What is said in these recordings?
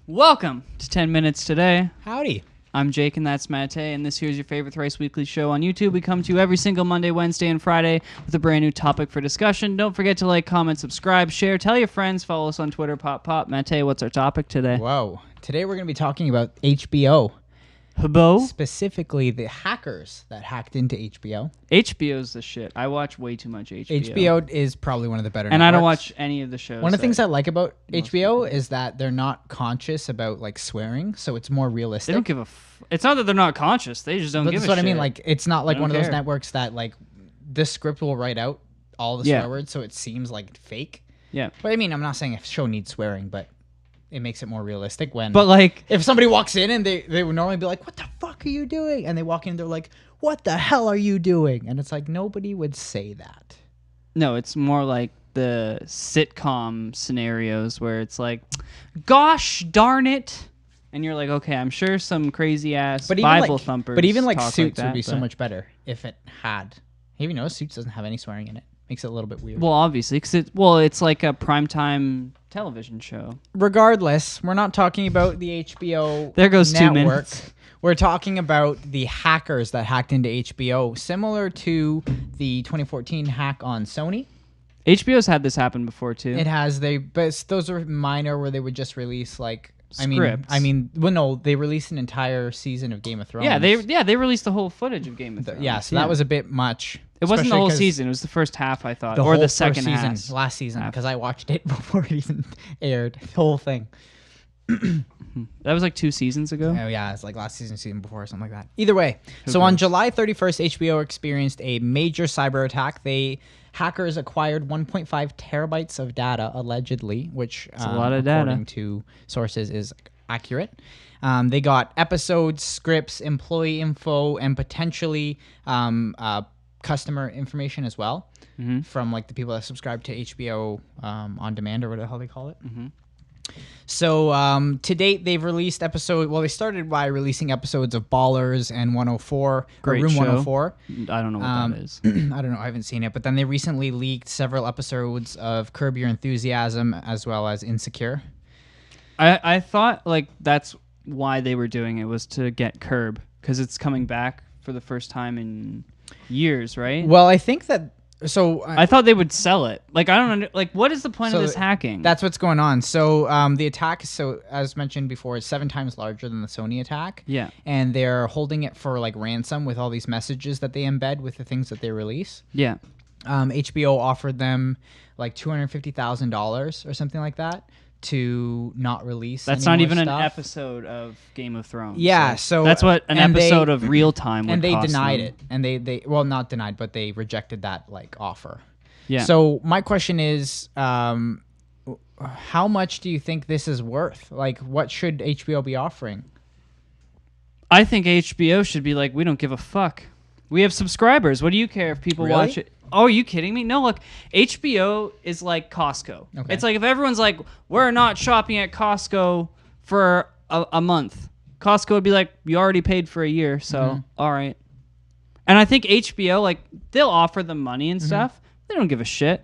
Welcome to 10 Minutes Today. Howdy. I'm Jake and that's Matej, and this here's your favorite thrice weekly show on YouTube. We come to you every single Monday, Wednesday, and Friday with a brand new topic for discussion. Don't forget to like, comment, subscribe, share, tell your friends, follow us on Twitter, Pop. Matej, what's our topic today? Whoa. Today we're going to be talking about HBO. Habo? Specifically the hackers that hacked into HBO. HBO's the shit. I watch way too much HBO. HBO is probably one of the better and networks. I don't watch any of the shows. One of the things I like about HBO is that they're not conscious about like swearing, so it's more realistic. They don't give a it's not that they're not conscious. They just don't give a shit. That's what I mean. Like, it's not like one of those care. networks that like this script will write out all the swear words, so it seems like fake. Yeah. But I mean, I'm not saying a show needs swearing, but it makes it more realistic when... But like... If somebody walks in and they would normally be like, what the fuck are you doing? And they walk in and they're like, what the hell are you doing? And it's like, nobody would say that. No, it's more like the sitcom scenarios where it's like, gosh darn it. And you're like, okay, I'm sure some crazy ass Bible thumpers. But even like talk Suits like that, would be so much better if it had. Have you noticed Suits doesn't have any swearing in it? Makes it a little bit weird. Well, obviously, because it's like a primetime television show. Regardless, we're not talking about the HBO There goes network. 2 minutes. We're talking about the hackers that hacked into HBO, similar to the 2014 hack on Sony. HBO's had this happen before too. It has. But those are minor where they would just release like scripts. They released an entire season of Game of Thrones. They released the whole footage of Game of Thrones. Yeah, so that was a bit much. It wasn't the whole season. It was the first half, I thought, or the second half. Last season, because I watched it before it even aired. The whole thing. That was like 2 seasons ago. Oh yeah, it's like last season before or something like that. Either way, so on July 31st, HBO experienced a major cyber attack. Hackers acquired 1.5 terabytes of data allegedly, which a lot of according data to sources is accurate. They got episodes, scripts, employee info, and potentially customer information as well from like the people that subscribe to HBO on demand or whatever the hell they call it. So to date, they've released they started by releasing episodes of Ballers and 104, Great Room show. 104. I don't know what that is. I don't know. I haven't seen it. But then they recently leaked several episodes of Curb Your Enthusiasm as well as Insecure. I thought like that's why they were doing it, was to get Curb, because it's coming back for the first time in years, right? Well, I think that... So I thought they would sell it. Like, I don't like, what is the point of this hacking? That's what's going on. So the attack, as mentioned before, is 7 times larger than the Sony attack. Yeah. And they're holding it for like ransom with all these messages that they embed with the things that they release. Yeah. HBO offered them like $250,000 or something like that to not release. That's not even an episode of Game of Thrones. Yeah, so that's what an episode of Real Time would and they cost denied them. it, and they well, not denied, but they rejected that like offer. Yeah. So my question is, how much do you think this is worth? Like, what should HBO be offering? I think HBO should be like, we don't give a fuck. We have subscribers. What do you care if people watch it? Oh, are you kidding me? No, look, HBO is like Costco. Okay. It's like if everyone's like, we're not shopping at Costco for a month. Costco would be like, you already paid for a year, so all right. And I think HBO, like, they'll offer them money and stuff. They don't give a shit.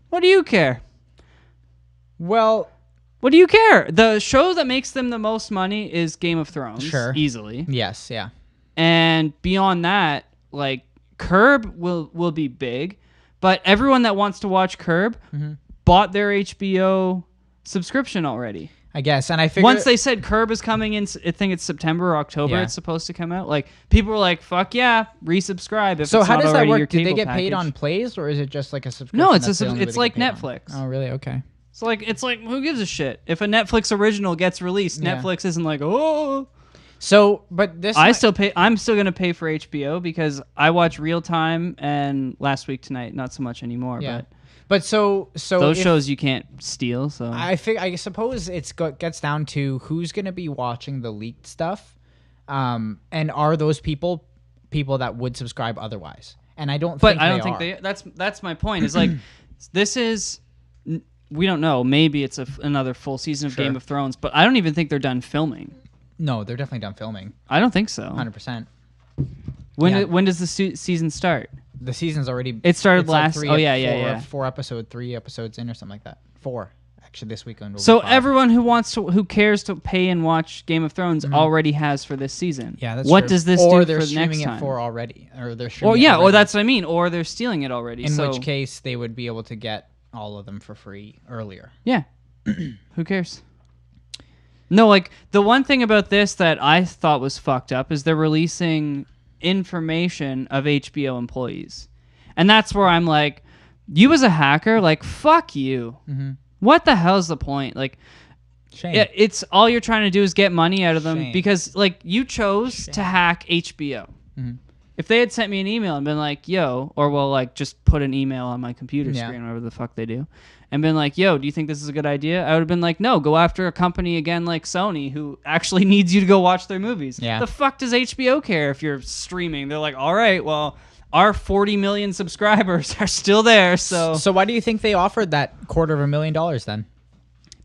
What do you care? Well, what do you care? The show that makes them the most money is Game of Thrones. Sure. Easily. Yes, yeah. And beyond that, like, Curb will be big, but everyone that wants to watch Curb bought their HBO subscription already. I guess, and I figured... Once they said Curb is coming in, I think it's September or October it's supposed to come out, like, people were like, fuck yeah, resubscribe if So it's how not does that already your work? Do they cable get paid package. on plays, or is it just like a subscription? No, it's like Netflix. Oh, really? Okay. So like, it's like, who gives a shit? If a Netflix original gets released, Netflix isn't like, oh... So, but this... I'm still going to pay for HBO because I watch Real Time and Last Week Tonight. Not so much anymore, but so those shows you can't steal. So I suppose gets down to who's going to be watching the leaked stuff, and are those people that would subscribe otherwise? And I don't. But think I don't think they. That's my point. Is like, this is. We don't know. Maybe it's another full season of Game of Thrones, but I don't even think they're done filming. No, they're definitely done filming. I don't think so. 100%. When does the season start? The season's already... It started last... Like 3 episodes in or something like that. 4. Actually, this weekend. Will So be 5. everyone who cares to pay and watch Game of Thrones already has for this season. Yeah, that's what true. does this or do they're for streaming next it time? for already, or they're streaming. Or it yeah, already. or that's what I mean. Or they're stealing it already. In so, which case, they would be able to get all of them for free earlier. Yeah. Who cares? No, like the one thing about this that I thought was fucked up is they're releasing information of HBO employees. And that's where I'm like, you as a hacker, like, fuck you. Mm-hmm. What the hell's the point? Like, Shame. it's all you're trying to do is get money out of them Shame. because, like, you chose to hack HBO. Mm-hmm. If they had sent me an email and been like, yo, or well, like, just put an email on my computer screen, whatever the fuck they do, and been like, yo, do you think this is a good idea? I would have been like, no, go after a company again like Sony who actually needs you to go watch their movies. Yeah. The fuck does HBO care if you're streaming? They're like, all right, well, our 40 million subscribers are still there, so... So why do you think they offered that $250,000 then?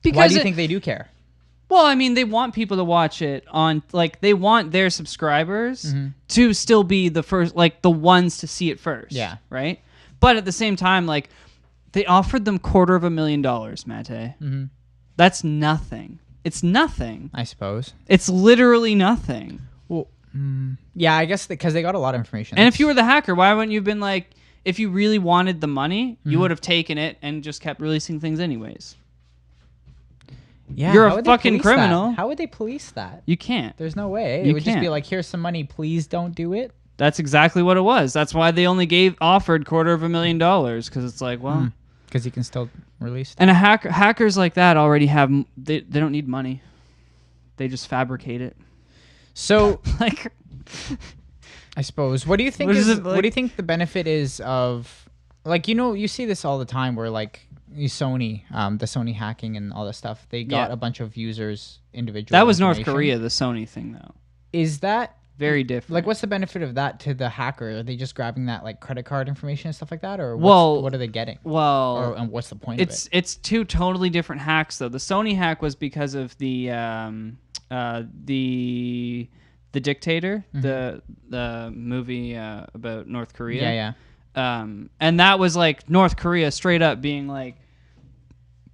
Because why do you think they do care? Well, I mean, they want people to watch it on, like, they want their subscribers to still be the first, like, the ones to see it first. Yeah. Right? But at the same time, like, they offered them $250,000, Matej. Mm-hmm. That's nothing. It's nothing. I suppose. It's literally nothing. Well, yeah, I guess because they got a lot of information. And if you were the hacker, why wouldn't you have been like, if you really wanted the money, you would have taken it and just kept releasing things anyways. Yeah, You're how a would they fucking police criminal. that? How would they police that? You can't. There's no way. You It would just be can't. like, here's some money, please don't do it. That's exactly what it was. That's why they only offered $250,000 because it's like, well, Because you can still release it. and hackers like that already have they don't need money. They just fabricate it. So, Like, I suppose, what do you think What is is it what like- do you think the benefit is of, like, you see this all the time where, like, Sony, the Sony hacking and all that stuff, they got Yeah. a bunch of users individual that was North information. Korea, the Sony thing though. Is that Very different. like, what's the benefit of that to the hacker? Are they just grabbing that, like, credit card information and stuff like that, or what are they getting? Well, And what's the point of it? it's two totally different hacks though. The Sony hack was because of the Dictator, the movie about North Korea. Yeah. And that was like North Korea straight up being like,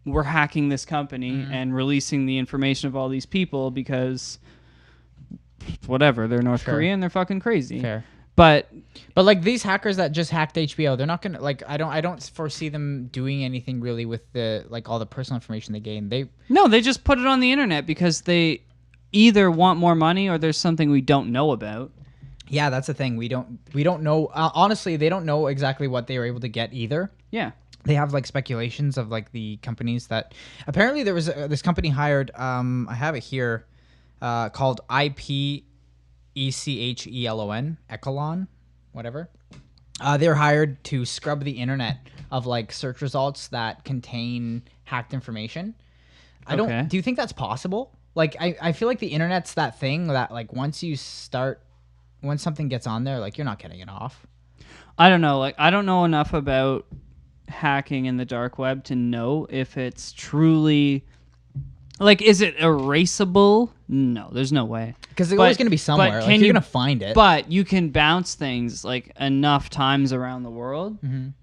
we're hacking this company and releasing the information of all these people because whatever, they're North Sure. Korean, they're fucking crazy. Fair. But like, these hackers that just hacked HBO, they're not gonna, like, I don't foresee them doing anything really with the, like, all the personal information they gain. no, they just put it on the internet because they either want more money or there's something we don't know about. Yeah, that's the thing. We don't know. Honestly, they don't know exactly what they were able to get either. Yeah. They have, like, speculations of, like, the companies that apparently there was this company hired. I have it here, called IPECHELON, Echelon, whatever. They're hired to scrub the internet of, like, search results that contain hacked information. Okay. Do you think that's possible? Like, I feel like the internet's that thing that, like, once something gets on there, like, you're not getting it off. I don't know. Like, I don't know enough about hacking in the dark web to know if it's truly, like, is it erasable? No, there's no way. Because it's always going to be somewhere. Like, you're going to find it. But you can bounce things, like, enough times around the world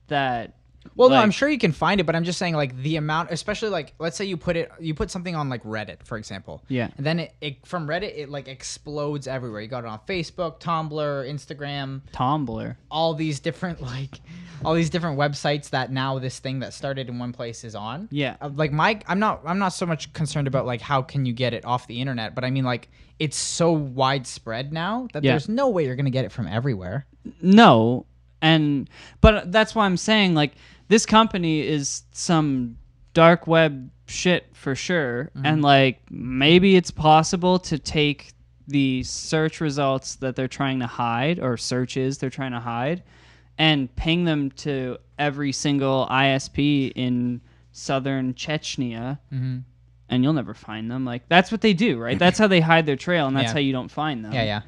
that... Well, no, like- I'm sure you can find it, but I'm just saying, like, the amount, especially, like, let's say you put something on, like, Reddit, for example. Yeah. And then it from Reddit, it, like, explodes everywhere. You got it on Facebook, Tumblr, Instagram, Tumblr. all these different websites that now this thing that started in one place is on. Yeah. Like, I'm not so much concerned about, like, how can you get it off the internet, but I mean, like, it's so widespread now that Yeah. there's no way you're going to get it from everywhere. No. But that's why I'm saying, like, this company is some dark web shit for sure. And, like, maybe it's possible to take the search results that they're trying to hide, or searches they're trying to hide, and ping them to every single ISP in southern Chechnya, and you'll never find them. Like, that's what they do, right? That's how they hide their trail, and that's Yeah. how you don't find them. Yeah.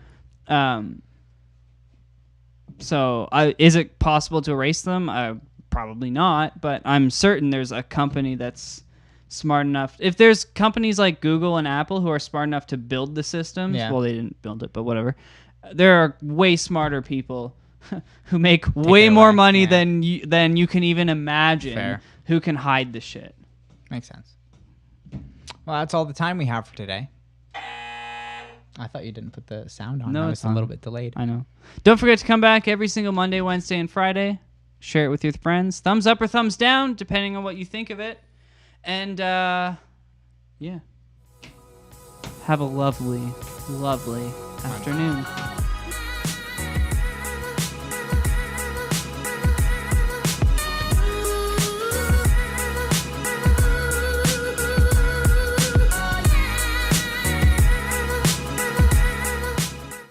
So, is it possible to erase them? Probably not, but I'm certain there's a company that's smart enough. If there's companies like Google and Apple who are smart enough to build the systems, well, they didn't build it, but whatever. There are way smarter people who make way more money than you can even imagine, Fair. who can hide the shit. Makes sense. Well, that's all the time we have for today. I thought you didn't put the sound on. No, That it's was a on. little bit delayed. I know. Don't forget to come back every single Monday, Wednesday, and Friday. Share it with your friends. Thumbs up or thumbs down, depending on what you think of it. And, yeah. Have a lovely, lovely afternoon.